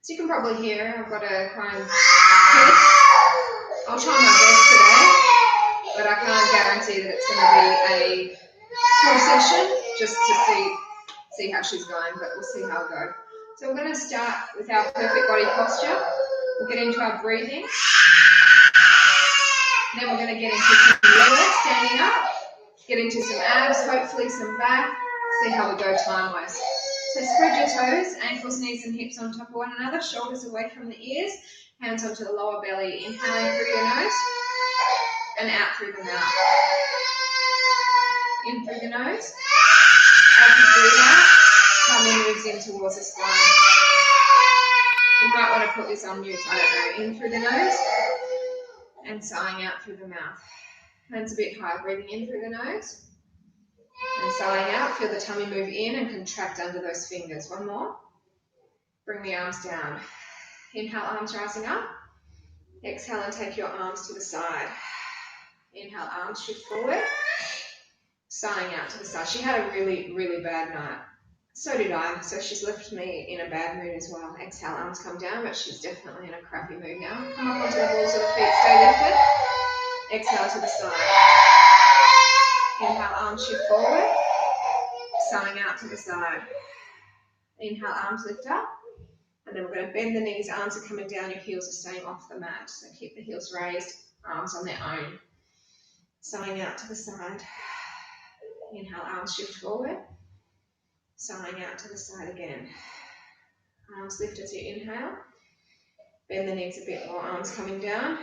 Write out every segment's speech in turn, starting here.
So you can probably hear I've got a kind of kid. I'll try my best today, but I can't guarantee that it's going to be a full session just to see how she's going, but we'll see how it goes. So we're going to start with our perfect body posture. We'll get into our breathing. Then we're going to get into some legs, standing up, get into some abs, hopefully some back, see how we go time-wise. So spread your toes, ankles, knees and hips on top of one another, shoulders away from the ears, hands onto the lower belly, inhaling through your nose and out through the mouth. In through the nose, as you breathe out, tummy moves in towards the spine. You might want to put this on mute, I don't know. In through the nose and sighing out through the mouth. Hands a bit high, breathing in through the nose and sighing out. Feel the tummy move in and contract under those fingers. One more. Bring the arms down. Inhale, arms rising up. Exhale and take your arms to the side. Inhale, arms shift forward. Sighing out to the side. She had a really, really bad night. So did I. So she's left me in a bad mood as well. Exhale, arms come down, but she's definitely in a crappy mood now. Come up onto the balls of the feet, stay lifted. Exhale to the side. Inhale, arms shift forward. Sighing out to the side. Inhale, arms lift up. And then we're going to bend the knees, arms are coming down, your heels are staying off the mat. So keep the heels raised, arms on their own. Sighing out to the side. Inhale, arms shift forward. Sighing out to the side again. Arms lift as you inhale. Bend the knees a bit more, arms coming down.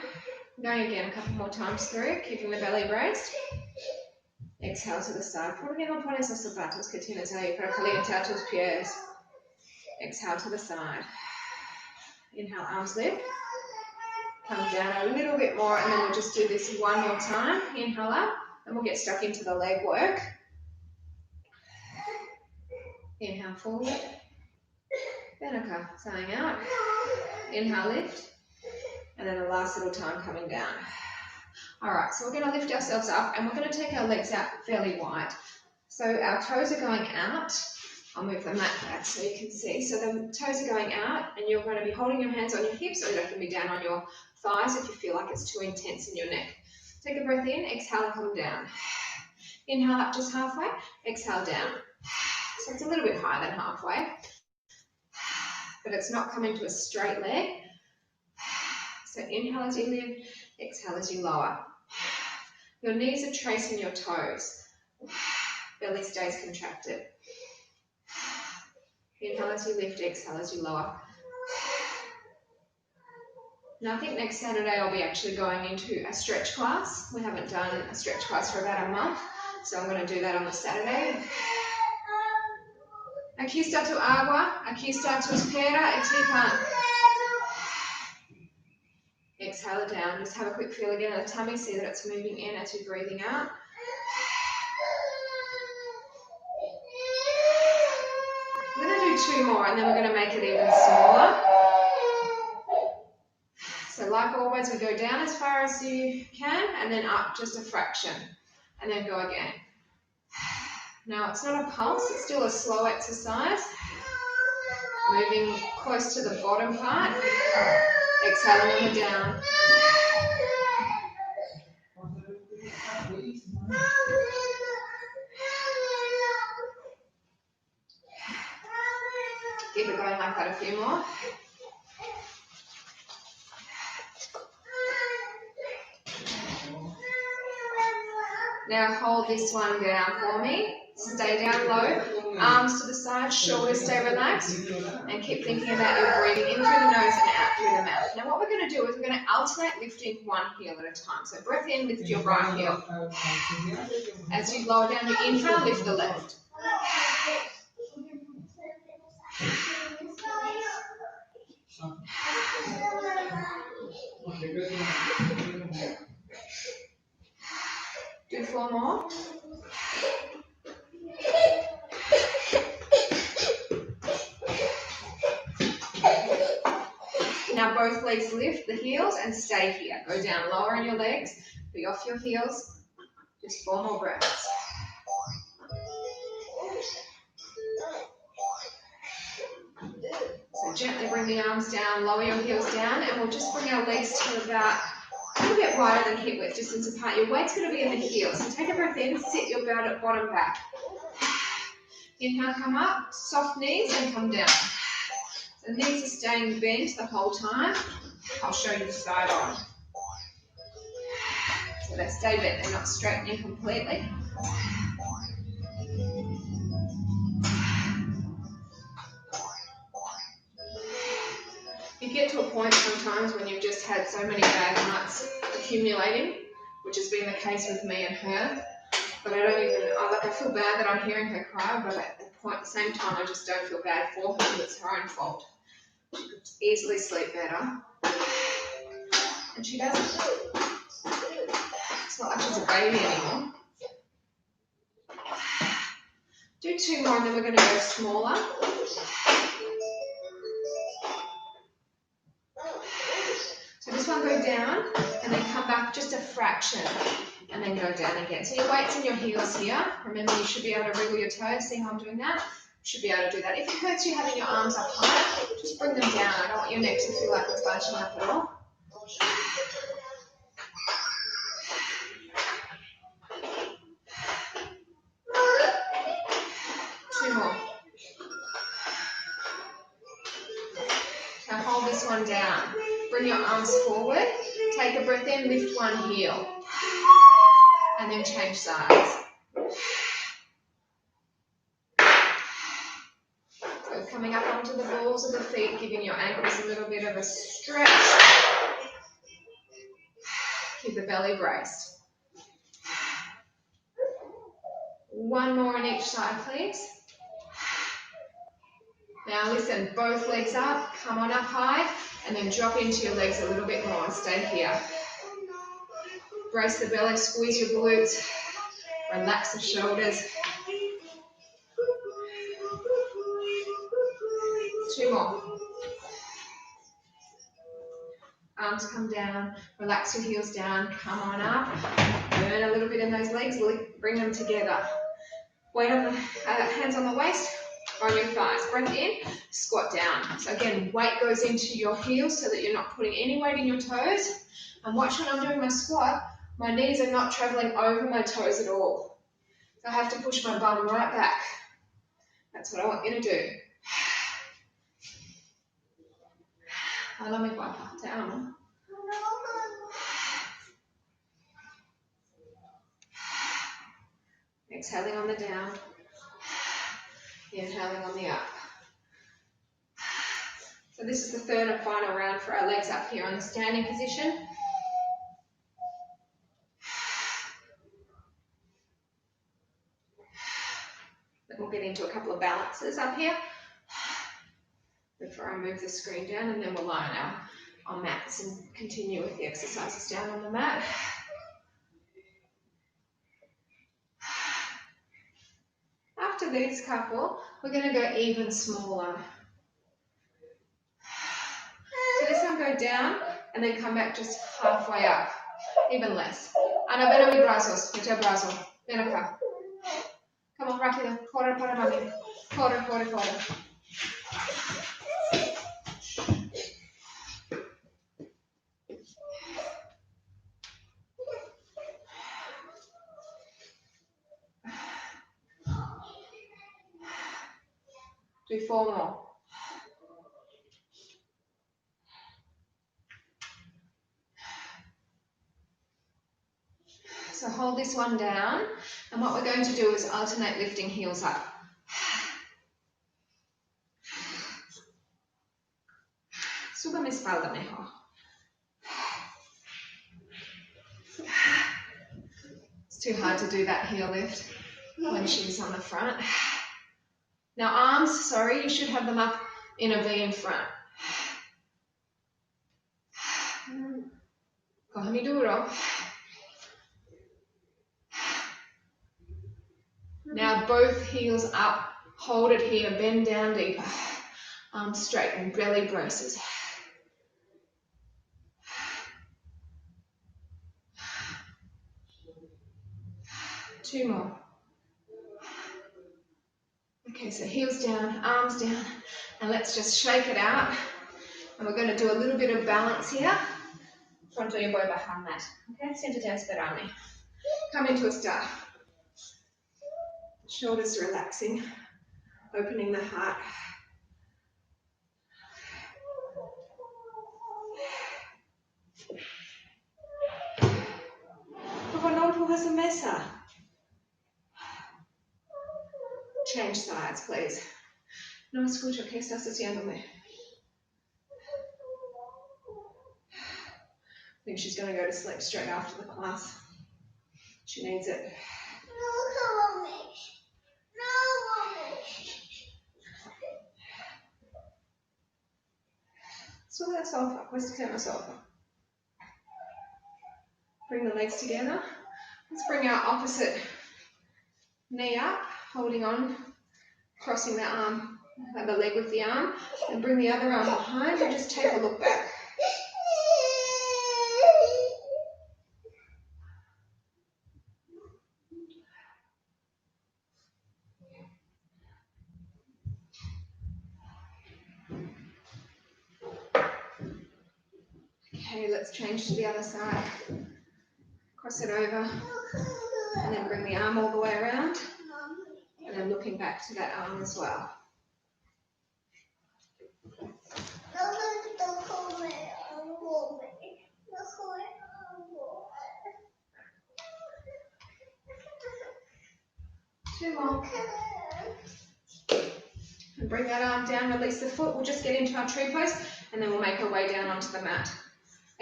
Going again a couple more times through, keeping the belly raised. Exhale to the side. ¿Por qué no pones los zapatos que tienes ahí para calentar tus pies? Exhale to the side. Inhale, arms lift. Come down a little bit more, and then we'll just do this one more time. Inhale up, and we'll get stuck into the leg work. Inhale forward. Benaka, sighing out. Inhale, lift. And then the last little time coming down. All right, so we're going to lift ourselves up, and we're going to take our legs out fairly wide. So our toes are going out. I'll move the mat back so you can see. So the toes are going out, and you're going to be holding your hands on your hips, or they can be down on your thighs if you feel like it's too intense in your neck. Take a breath in, exhale and come down. Inhale up just halfway, exhale down. So it's a little bit higher than halfway, but it's not coming to a straight leg. So inhale as you lift, exhale as you lower. Your knees are tracing your toes. Belly stays contracted. Inhale as you lift, exhale as you lower. Now I think next Saturday I'll be actually going into a stretch class. We haven't done a stretch class for about a month, so I'm going to do that on the Saturday. Aquí está tu agua, aquí está tu espera, etipan. Exhale it down. Just have a quick feel again of the tummy. See that it's moving in as you're breathing out. We're going to do 2 more, and then we're going to make it even smaller. So like always, we go down as far as you can, and then up just a fraction, and then go again. Now it's not a pulse, it's still a slow exercise. Moving close to the bottom part. Exhaling on the down. Keep it going like that a few more. Now hold this one down for me. Stay down low, arms to the side, shoulders stay relaxed, and keep thinking about your breathing in through the nose and out through the mouth. Now what we're going to do is we're going to alternate lifting one heel at a time. So breath in, lift your right heel. As you lower down your inhale, lift the left. Do 4 more. Now both legs lift the heels and stay here. Go down lower in your legs, be off your heels. Just 4 more breaths. So gently bring the arms down, lower your heels down, and we'll just bring our legs to about a little bit wider than hip width distance apart. Your weight's going to be in the heels. So take a breath in, sit your bottom back. Inhale, come up, soft knees, and come down. So knees are staying bent the whole time. I'll show you the side on. So they stay bent, they're not straightening completely. You get to a point sometimes when you've just had so many bad nights accumulating, which has been the case with me and her, but I feel bad that I'm hearing her cry, but at the same time I just don't feel bad for her because it's her own fault. She could easily sleep better, and she doesn't. It's not like she's a baby anymore. Do 2 more and then we're going to go smaller. So this one, go down and then come back just a fraction and then go down again. So your weight's in your heels here. Remember, you should be able to wriggle your toes. See how I'm doing that? You should be able to do that. If it hurts you having your arms up high, just bring them down. I don't want your neck to feel like it's bunching up at all. Two more. Now hold this one down. Bring your arms forward. Take a breath in, lift one heel. And then change sides. So coming up onto the balls of the feet, giving your ankles a little bit of a stretch. Keep the belly braced. One more on each side, please. Now listen, both legs up, come on up high, and then drop into your legs a little bit more and stay here. Brace the belly, squeeze your glutes, relax the shoulders. 2 more. Arms come down, relax your heels down, come on up, burn a little bit in those legs, bring them together. Weight on the hands on the waist, on your thighs. Breath in, squat down. So again, weight goes into your heels so that you're not putting any weight in your toes. And watch when I'm doing my squat, my knees are not traveling over my toes at all. So I have to push my bum right back. That's what I want you to do. Te amo. Exhaling on the down. Inhaling on the up. So this is the third and final round for our legs up here on the standing position. Then we'll get into a couple of balances up here before I move the screen down, and then we'll lie on our mats and continue with the exercises down on the mat. After this couple, we're going to go even smaller. So this one, go down and then come back just halfway up, even less. Ana, ven a mis brazos, mete el brazo, ven acá. Come on, rápido, corre para mami, corre, corre, corre. Do 4 more. So hold this one down, and what we're going to do is alternate lifting heels up. Sube mi espalda mejor. It's too hard to do that heel lift when she's on the front. Now arms, sorry, you should have them up in a V in front. Cógeme duro. Now both heels up, hold it here, bend down deeper. Arms straight and belly braces. Two more. Okay, so heels down, arms down, and let's just shake it out. And we're going to do a little bit of balance here. Front of your boy behind that. Okay, center down, sperami. Come into a start. Shoulders relaxing, opening the heart. Papá, no empujas a mesa. Change sides, please. No escucho, ¿qué estás haciéndome? I think she's going to go to sleep straight after the class. She needs it. Sube al sofa, acuéstate en el sofa. Bring the legs together. Let's bring our opposite knee up, holding on, crossing the arm, the leg with the arm, and bring the other arm behind and just take a look back. Okay, let's change to the other side. Cross it over, and then bring the arm all the way around, and then looking back to that arm as well. Two more. And bring that arm down, release the foot. We'll just get into our tree pose, and then we'll make our way down onto the mat.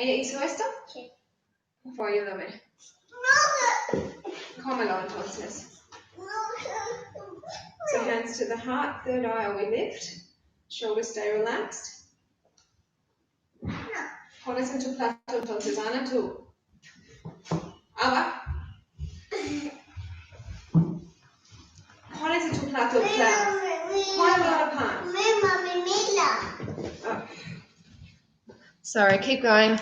¿Ella hizo esto? Sí. Por favor, ayúdame. Cómelo entonces. So hands to the heart, third eye we lift. Shoulders stay relaxed. Pones en tu plato entonces, Ana, tú. Ava. Pones en tu plato, claro. Ponlo a pan. Oh. Sorry, keep going.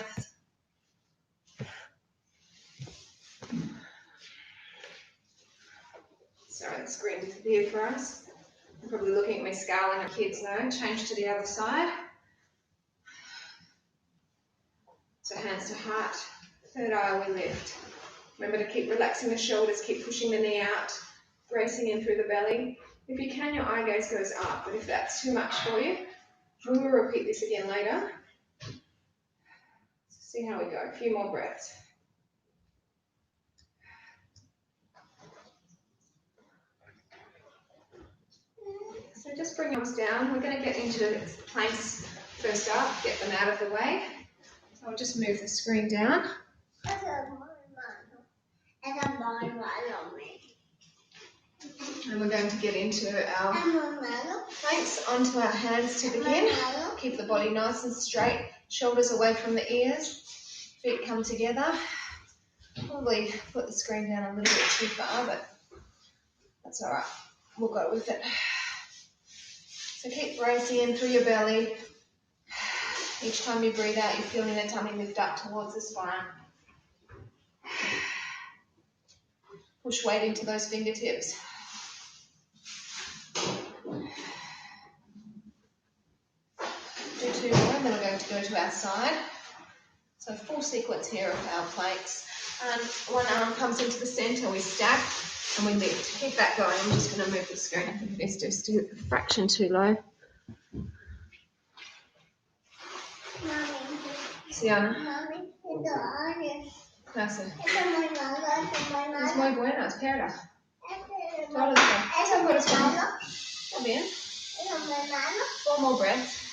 Sorry, the screen disappeared for us. You're probably looking at me scowling at kids now. Change to the other side. So hands to heart, third eye we lift. Remember to keep relaxing the shoulders, keep pushing the knee out, bracing in through the belly. If you can, your eye gaze goes up, but if that's too much for you, we will repeat this again later. See how we go, a few more breaths. So just bring arms down. We're going to get into planks first up, get them out of the way. So I'll just move the screen down. And we're going to get into our planks onto our hands to begin. Keep the body nice and straight, shoulders away from the ears, feet come together. Probably put the screen down a little bit too far, but that's all right. We'll go with it. So keep bracing in through your belly. Each time you breathe out, you're feeling the tummy lift up towards the spine. Push weight into those fingertips. Do two more, and then we're going to go to our side. So full sequence here of our planks. And one arm comes into the centre, we stack and we lift. Keep that going. I'm just going to move the screen. I think it is just a fraction too low. Siana. Gracias. Es muy buena, espera. Eso puedes comer. Está bien. Four more breaths.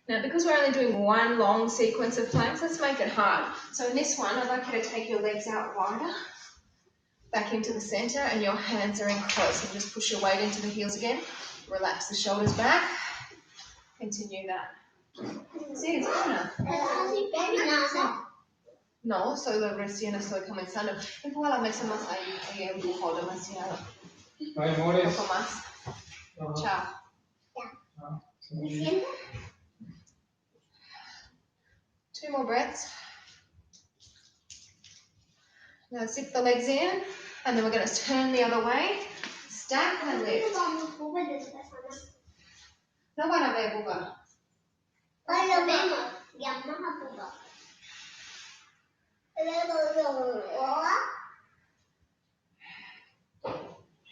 Now, because we're only doing one long sequence of planks, let's make it hard. So in this one, I'd like you to take your legs out wider, back into the centre, and your hands are in close. And just push your weight into the heels again. Relax the shoulders back. Continue that. Sí, es buena. No, solo recién estoy comenzando. Empuja la mesa más ahí, empujó demasiado. Un poco más. Chao. Two more breaths. Now zip the legs in, and then we're going to turn the other way. Stack and lift. No one of them.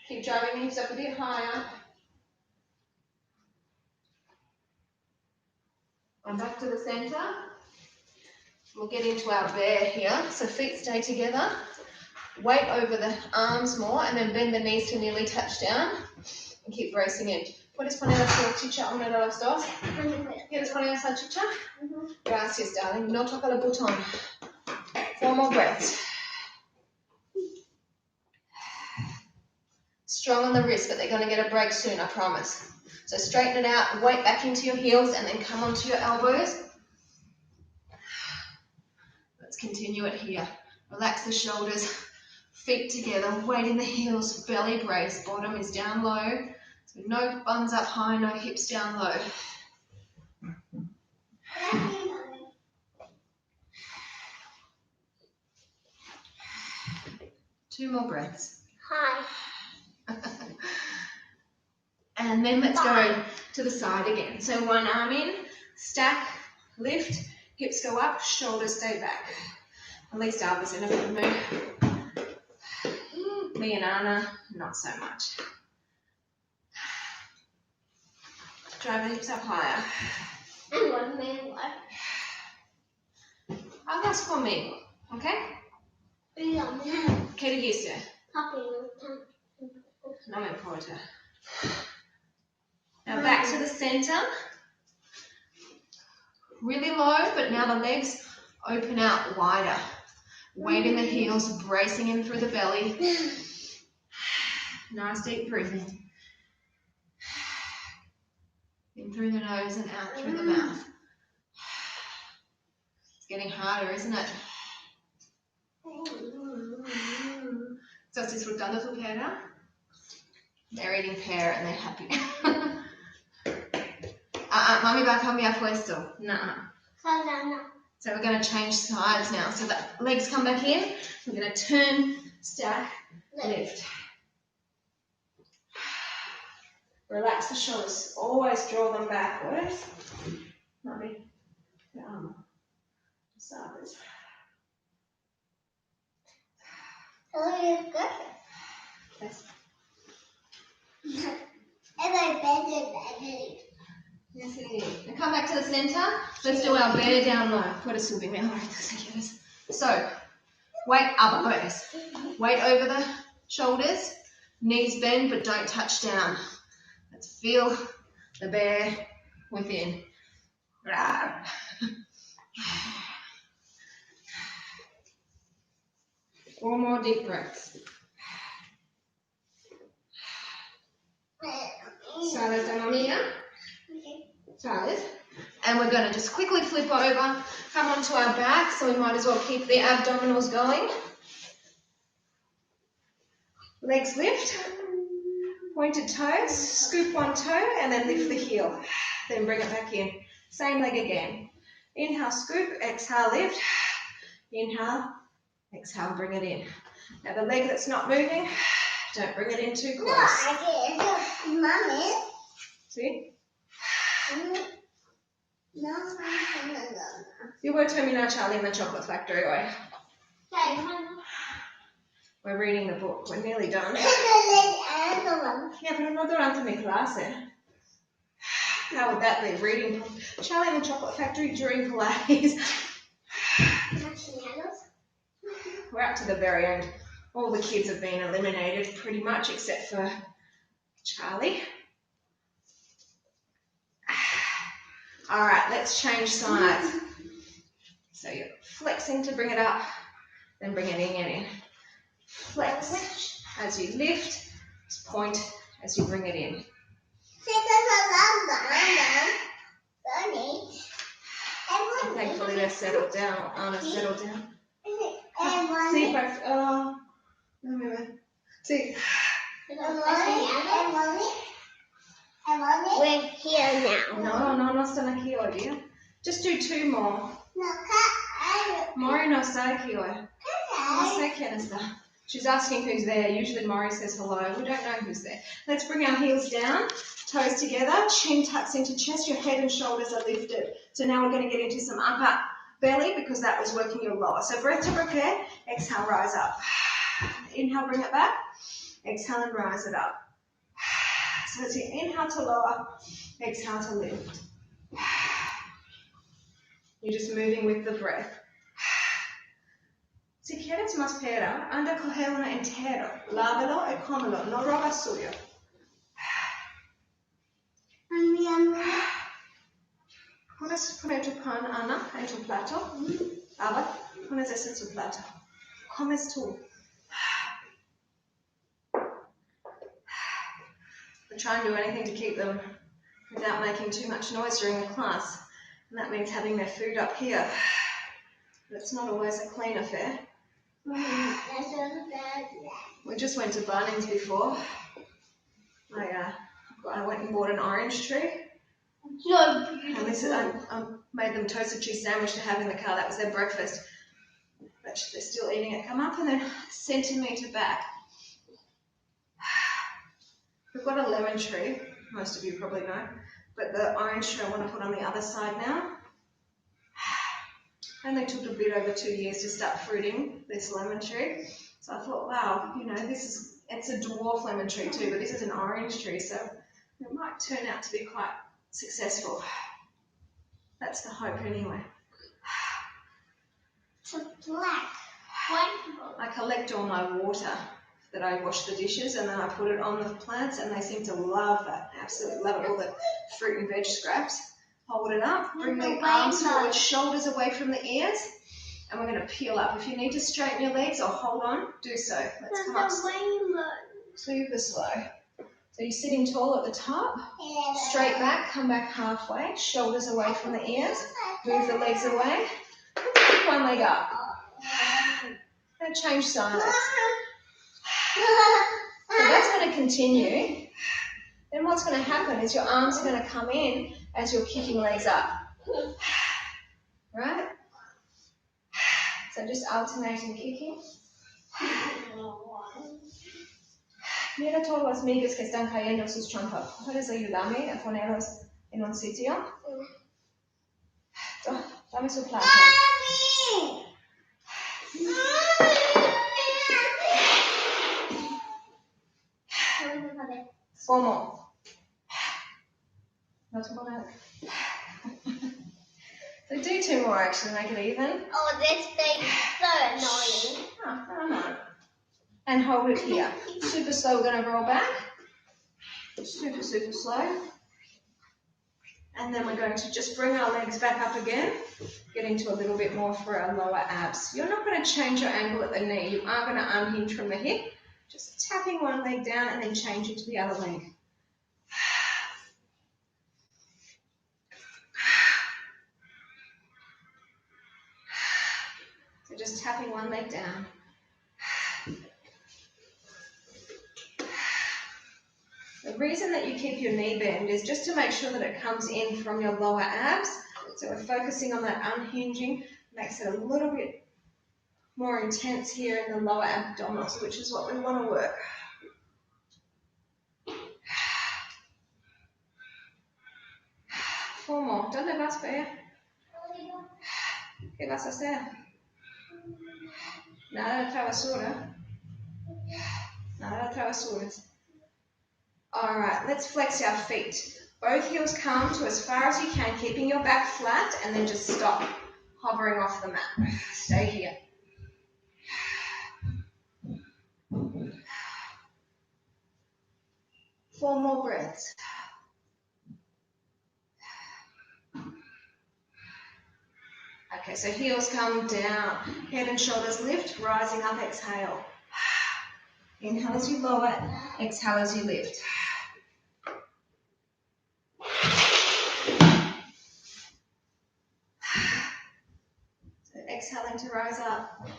Keep driving the hips up a bit higher. And back to the centre. We'll get into our bear here. So feet stay together. Weight over the arms more, and then bend the knees to nearly touch down. And keep bracing in. ¿Puedes poner la chicha a una de las dos? ¿Quieres poner esa chicha? Gracias, darling. No toca el botón. 4 more breaths. Strong on the wrist, but they're going to get a break soon, I promise. So straighten it out, weight back into your heels, and then come onto your elbows. Let's continue it here. Relax the shoulders, feet together, weight in the heels, belly brace, bottom is down low. So no buns up high, no hips down low. Two more breaths. Hi. And then let's go to the side again. So one arm in, stack, lift, hips go up, shoulders stay back. At least I was in a good mood. Me and Anna, not so much. Drive the hips up higher. Hagas conmigo, ¿ok? ¿Qué dijiste? No me importa. Now back to the center. Really low, but now the legs open out wider. Weight in the heels, bracing in through the belly. Nice deep breathing. In through the nose and out through the mouth. It's getting harder, isn't it? ¿Estás disfrutando tu pera? They're eating pear and they're happy. Mami va a cambiar puesto. No. So we're going to change sides now. So the legs come back in. We're going to turn, stack, lift. Relax the shoulders. Always draw them backwards. Mami, the arm. Sideways. Yes. Yes, it is. Now come back to the center. Let's do our bear down low. Puedes subirme ahora, si quieres. So, weight up, pues. Weight over the shoulders. Knees bend, but don't touch down. Let's feel the bear within. 4 more deep breaths. Sales de mamia. Sales. And we're going to just quickly flip over, come onto our back, so we might as well keep the abdominals going. Legs lift, pointed toes, scoop one toe, and then lift the heel. Then bring it back in. Same leg again. Inhale, scoop, exhale, lift. Inhale, exhale, bring it in. Now the leg that's not moving, don't bring it in too close. Mommy. See? No. You were terminar Charlie in the Chocolate Factory way. We're reading the book. We're nearly done. Yeah, pero no durante mi clase. How would that be? Reading Charlie in the Chocolate Factory during Pilates. We're up to the very end. All the kids have been eliminated pretty much except for Charlie. All right, let's change sides. So you're flexing to bring it up, then bring it in. Flex as you lift, point as you bring it in. Thankfully they're settled down, Anna's settled down. See, see. We're here now. No están aquí hoy, dear. Just do 2 more. Mori no está aquí hoy. Say canister. She's asking who's there. Usually Maury says hello. We don't know who's there. Let's bring our heels down, toes together, chin tucks into chest, your head and shoulders are lifted. So now we're going to get into some upper belly because that was working your lower. So breath to prepare, exhale, rise up. Inhale, bring it back. Exhale and rise it up. So it's your inhale to lower, exhale to lift. You're just moving with the breath. Si quieres más pera, anda a coger una entero. Lávalo y cómelo, no robas suyo. Puedes poner tu pan, Ana, en tu plato. Abba, pones eso en tu plato. Comes tú. I try and do anything to keep them without making too much noise during the class. And that means having their food up here. But it's not always a clean affair. We just went to Bunnings before. I went and bought an orange tree. And this is, I made them toasted cheese sandwich to have in the car. That was their breakfast. But they're still eating it. Come up and then centimetre back. We've got a lemon tree. Most of you probably know. But the orange tree I want to put on the other side now. And they took a bit over 2 years to start fruiting this lemon tree. So I thought, wow, you know, it's a dwarf lemon tree too, but this is an orange tree, so it might turn out to be quite successful. That's the hope anyway. It's black. I collect all my water that I wash the dishes and then I put it on the plants and they seem to love that, absolutely love it, all the fruit and veg scraps. Hold it up, bring the arms forward, shoulders away from the ears, and we're going to peel up. If you need to straighten your legs or hold on, do so. Let's come up super slow. So you're sitting tall at the top, straight back, come back halfway, shoulders away from the ears, move the legs away, and take one leg up. And change sides. So that's going to continue. Then what's going to happen is your arms are going to come in as you're kicking legs up. Right? So just alternating kicking. Mira todos los migas que están cayendo en sus trompas. ¿Puedes ayudarme a ponerlos en un sitio? Dame su plato. Four more. Not one out. So do 2 more actually, make it even. Oh, this thing is so annoying. Oh. And hold it here. Super slow, we're going to roll back. Super, super slow. And then we're going to just bring our legs back up again, get into a little bit more for our lower abs. You're not going to change your angle at the knee. You are going to unhinge from the hip. Just tapping one leg down and then change it to the other leg. So just tapping one leg down. The reason that you keep your knee bend is just to make sure that it comes in from your lower abs. So we're focusing on that unhinging, makes it a little bit more intense here in the lower abdominals, which is what we want to work. Four more. ¿Dónde vas, Bea? ¿Qué vas a hacer? Nada de travesura. Nada de travesuras. All right, let's flex our feet. Both heels come to as far as you can, keeping your back flat, and then just stop hovering off the mat. Stay here. Four more breaths. Okay, so heels come down, head and shoulders lift, rising up, exhale. Inhale as you lower, exhale as you lift. So exhaling to rise up,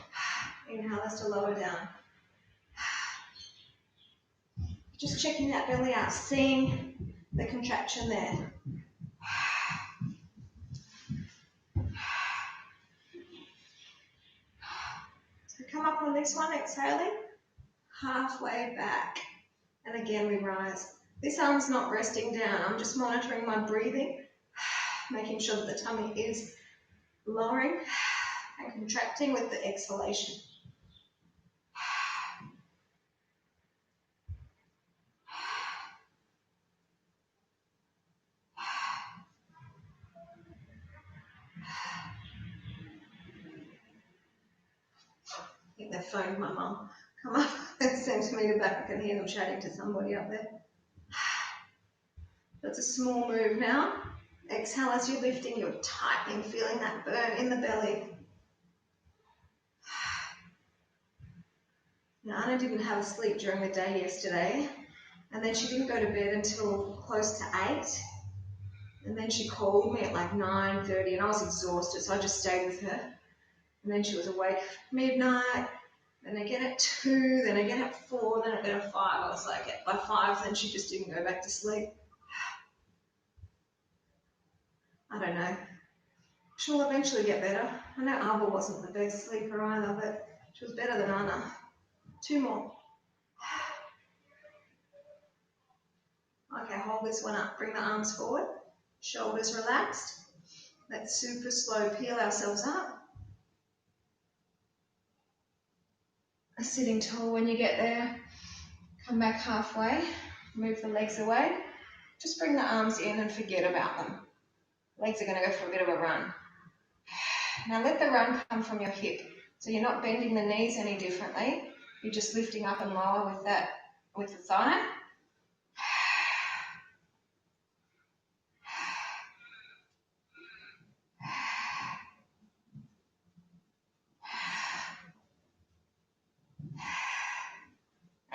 inhale as to lower down. Just checking that belly out, seeing the contraction there. So Come up on this one, exhaling, halfway back. And again, we rise. This arm's not resting down. I'm just monitoring my breathing, making sure that the tummy is lowering and contracting with the exhalation. I think they phoned my mum. Come up and 10 centimetre back. I can hear them chatting to somebody up there. That's a small move now. Exhale as you're lifting, you're tightening, feeling that burn in the belly. Now, Anna didn't have a sleep during the day yesterday, and then she didn't go to bed until close to 8. And then she called me at like 9:30, and I was exhausted, so I just stayed with her. And then she was awake midnight, then again at 2, then again at 4, then again at 5. I was like, by 5, then she just didn't go back to sleep. I don't know. She'll eventually get better. I know Ava wasn't the best sleeper either, but she was better than Anna. 2 more. Okay, hold this one up. Bring the arms forward. Shoulders relaxed. Let's super slow peel ourselves up. Sitting tall when you get there. Come back halfway. Move the legs away. Just bring the arms in and forget about them. Legs are going to go for a bit of a run. Now let the run come from your hip. So you're not bending the knees any differently. You're just lifting up and lower with the thigh.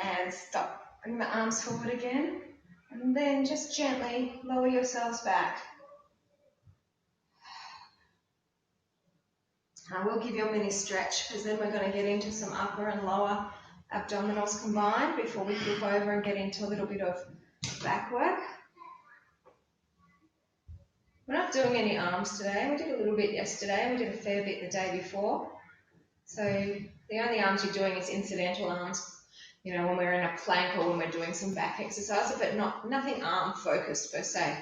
And stop. Bring the arms forward again. And then just gently lower yourselves back. I will give you a mini stretch because then we're going to get into some upper and lower abdominals combined before we flip over and get into a little bit of back work. We're not doing any arms today. We did a little bit yesterday and we did a fair bit the day before. So the only arms you're doing is incidental arms, you know, when we're in a plank or when we're doing some back exercises, but nothing arm focused per se.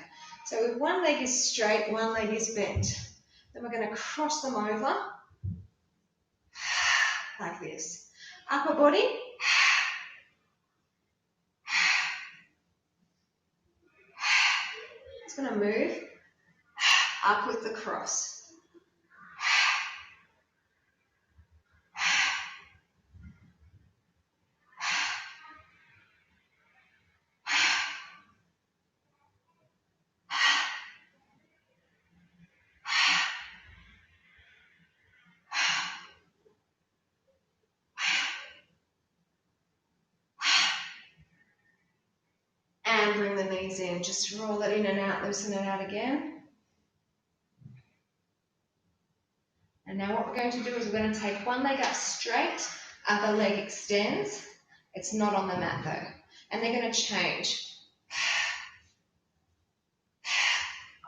So if one leg is straight, one leg is bent, then we're going to cross them over like this. Upper body. It's going to move up with the cross. And bring the knees in. Just roll it in and out, loosen it out again. And now what we're going to do is we're going to take one leg up straight, other leg extends. It's not on the mat though. And they're going to change.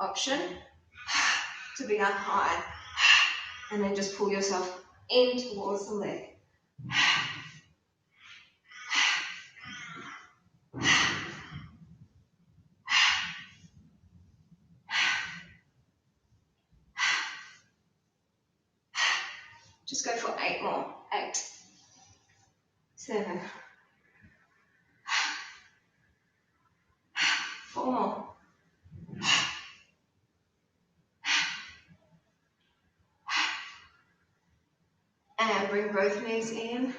Option to be up high. And then just pull yourself in towards the leg. Just go for 8 more. 8, 7, 4 more. And bring both knees in.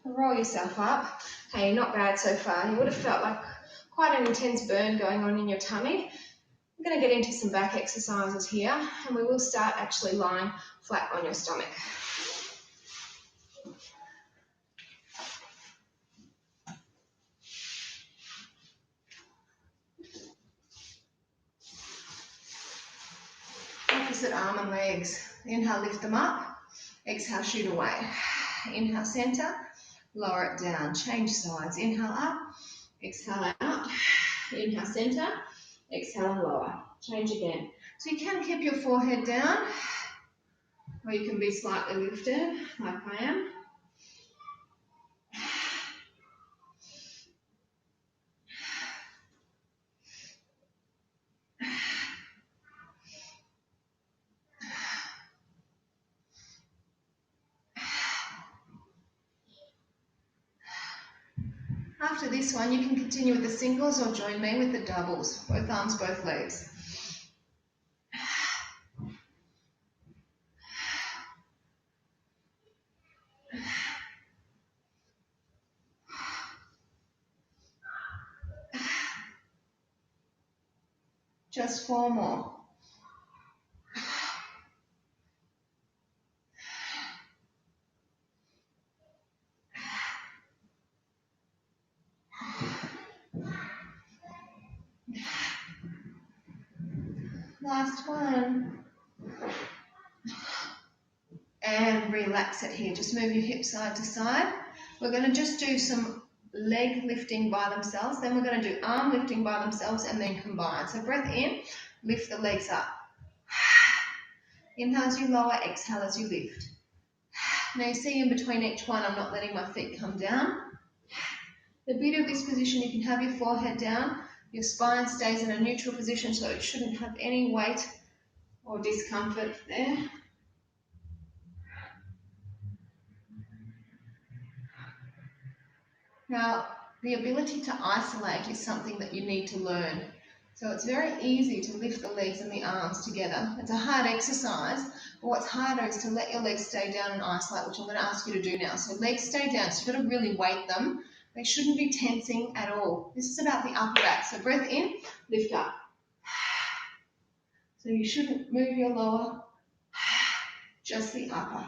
Roll yourself up. Hey, not bad so far. You would have felt like quite an intense burn going on in your tummy. We're going to get into some back exercises here, and we will start actually lying flat on your stomach. Opposite arm and legs. Inhale, lift them up. Exhale, shoot away. Inhale, center. Lower it down. Change sides. Inhale up. Exhale out. Inhale, center. Exhale and lower. Change again. So you can keep your forehead down, or you can be slightly lifted, like I am. After this one, you can continue with the singles or join me with the doubles. Both arms, both legs. Just 4 more. Last one. And relax it here. Just move your hips side to side. We're going to just do some leg lifting by themselves. Then we're going to do arm lifting by themselves and then combine. So breath in, lift the legs up. Inhale as you lower, exhale as you lift. Now you see in between each one, I'm not letting my feet come down. The beauty of this position, you can have your forehead down, your spine stays in a neutral position, so it shouldn't have any weight or discomfort there. Now, the ability to isolate is something that you need to learn. So it's very easy to lift the legs and the arms together. It's a hard exercise, but what's harder is to let your legs stay down and isolate, which I'm going to ask you to do now. So legs stay down, so you've got to really weight them. They shouldn't be tensing at all. This is about the upper back. So breath in, lift up. So you shouldn't move your lower, just the upper.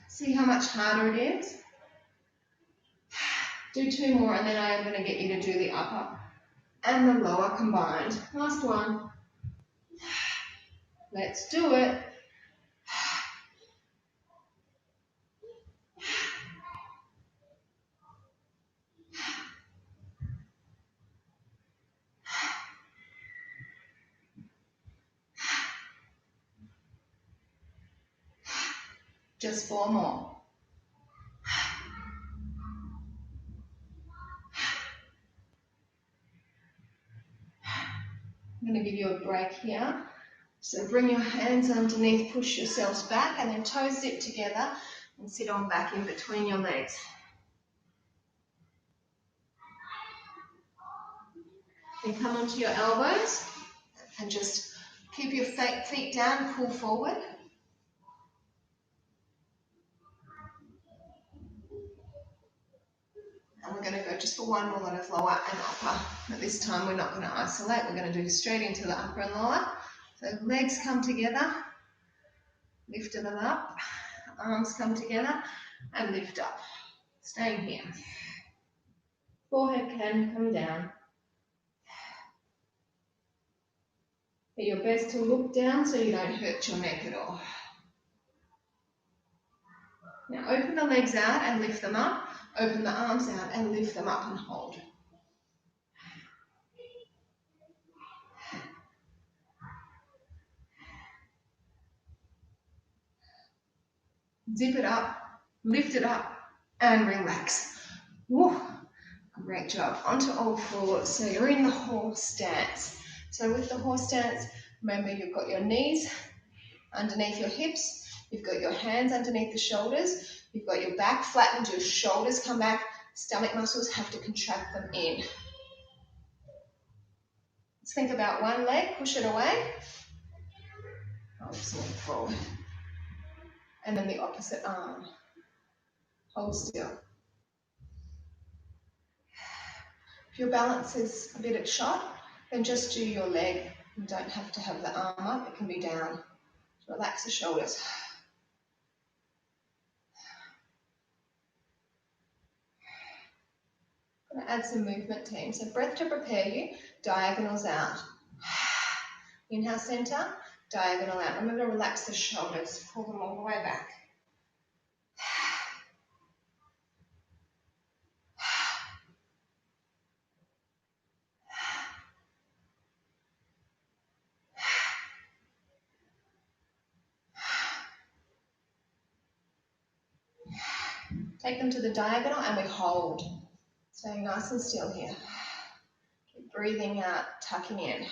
See how much harder it is? Do 2 more and then I am going to get you to do the upper and the lower combined. Last one. Let's do it. Just 4 more. I'm going to give you a break here. So bring your hands underneath, push yourselves back, and then toes zip together and sit on back in between your legs. Then come onto your elbows and just keep your feet down, pull forward. And we're going to go just for 1 more lot of lower and upper. But this time we're not going to isolate, we're going to do straight into the upper and lower. So legs come together, lift them up, arms come together and lift up. Staying here. Forehead can come down. Do your best to look down so you don't hurt your neck at all. Now open the legs out and lift them up. Open the arms out and lift them up and hold. Zip it up, lift it up and relax. Woo. Great job. Onto all fours. So you're in the horse stance. So with the horse stance, remember you've got your knees underneath your hips, you've got your hands underneath the shoulders, you've got your back flattened, your shoulders come back, stomach muscles have to contract them in. Let's think about one leg, push it away, arms move forward. And then the opposite arm. Hold still. If your balance is a bit at shot, then just do your leg. You don't have to have the arm up, it can be down. Relax the shoulders. I'm going to add some movement, team. So breath to prepare you, diagonals out. Inhale, center, diagonal out. Remember to relax the shoulders, pull them all the way back. Take them to the diagonal and we hold. Staying nice and still here. Keep breathing out, tucking in.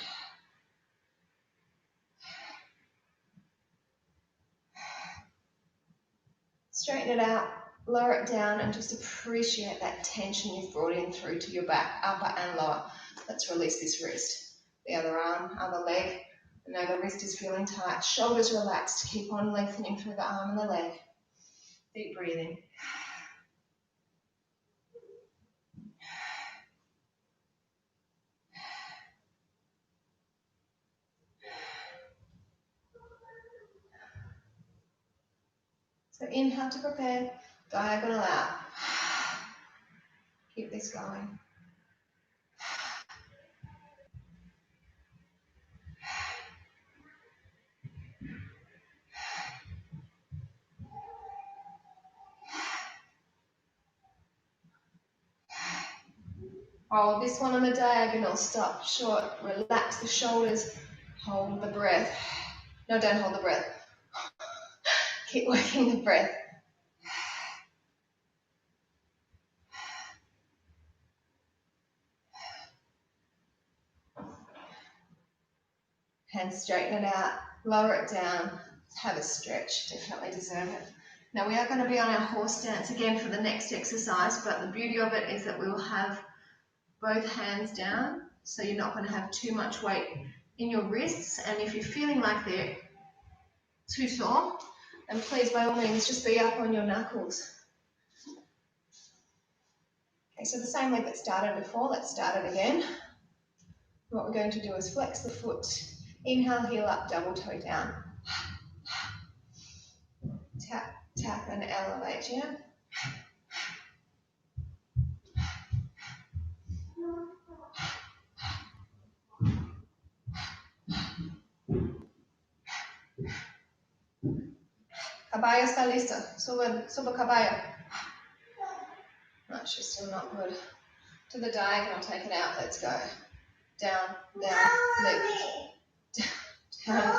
Straighten it out, lower it down, and just appreciate that tension you've brought in through to your back, upper and lower. Let's release this wrist. The other arm, other leg. I know the wrist is feeling tight. Shoulders relaxed. Keep on lengthening through the arm and the leg. Deep breathing. So inhale to prepare, diagonal out. Keep this going. Hold this one on the diagonal, stop short, relax the shoulders, hold the breath. No, don't hold the breath. Keep working the breath. Hands straighten it out, lower it down, have a stretch, definitely deserve it. Now we are going to be on our horse stance again for the next exercise, but the beauty of it is that we will have both hands down, so you're not going to have too much weight in your wrists, and if you're feeling like they're too sore, then please by all means just be up on your knuckles. Okay, so the same leg that started before, let's start it again. What we're going to do is flex the foot, inhale, heel up, double toe down. Tap, tap and elevate, yeah? Caballo está listo. Sube caballo. No, she's still not good. To the diagonal, take it out, let's go. Down, down, lift. Down.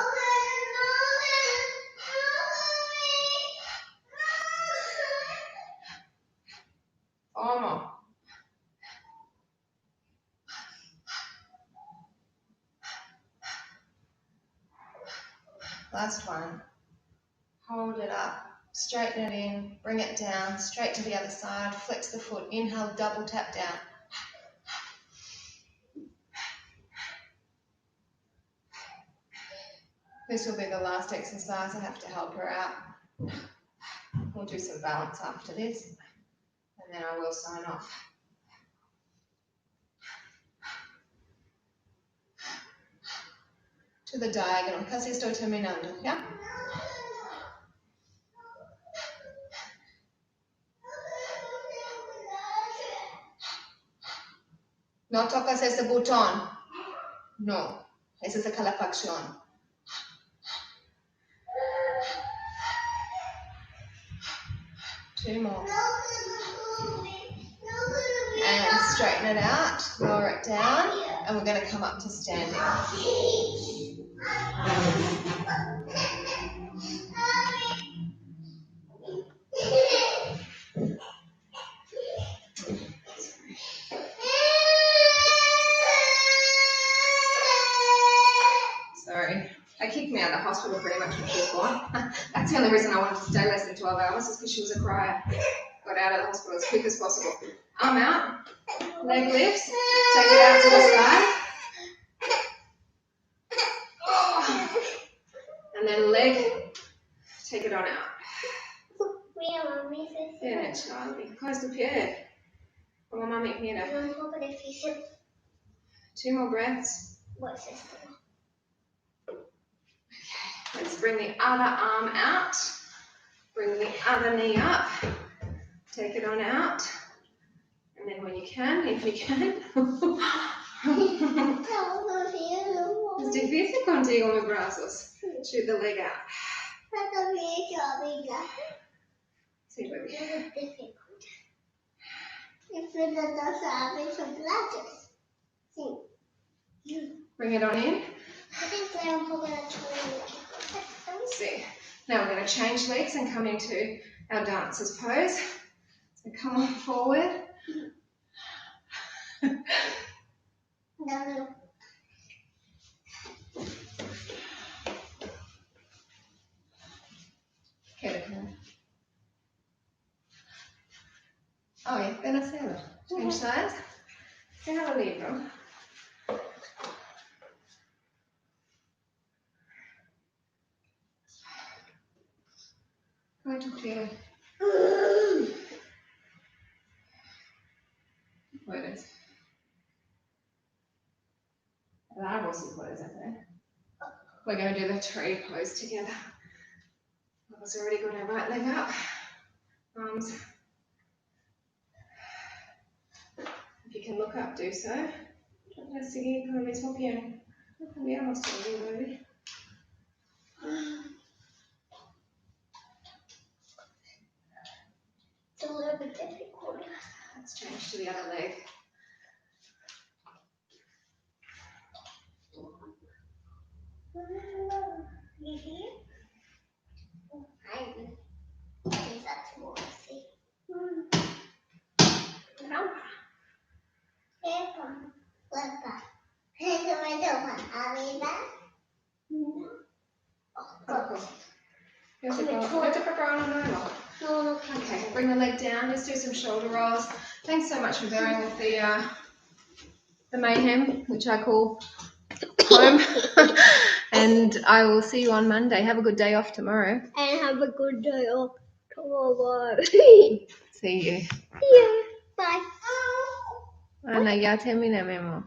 Four more. Last one. Hold it up, straighten it in, bring it down, straight to the other side, flex the foot, inhale, double tap down. This will be the last exercise. I have to help her out. We'll do some balance after this, and then I will sign off. To the diagonal, casi estoy terminando, yeah? No tocas ese botón. No, esa es la calefacción. Two more. And straighten it out, lower it down, and we're going to come up to standing. Sorry, they kicked me out of the hospital pretty much when she was born. That's the only reason I wanted to stay less than 12 hours is because she was a crier. Got out of the hospital as quick as possible. Arm out, leg lifts, take it out to the side. And then leg, take it on out. Viene, Charlie. Close the pie. Como mami, mira. Two more breaths. Let's bring the other arm out. Bring the other knee up. Take it on out. And then when you can, if you can. Es difícil contigo, mis brazos. Shoot the leg out. Sí, baby. Bring it on in. See. Now we're going to change legs and come into our dancer's pose. So come on forward. Okay, child. Se have a libro. Come tu quiere. Puedes. El árbol sí puedes hacer. We're going to do the tree pose together. Papa's already got her right leg up. Arms. If you can look up, do so. Trata de seguir con el mismo pie. No cambiamos todavía, baby. It's a little bit difficult. Let's change to the other leg. That's more easy. No. Okay, bring the leg down. Let's do some shoulder rolls. Thanks so much for bearing with the mayhem, which I call home. And I will see you on Monday. Have a good day off tomorrow. And have a good day off tomorrow. See you. Yeah, bye. Ana, ya terminamos.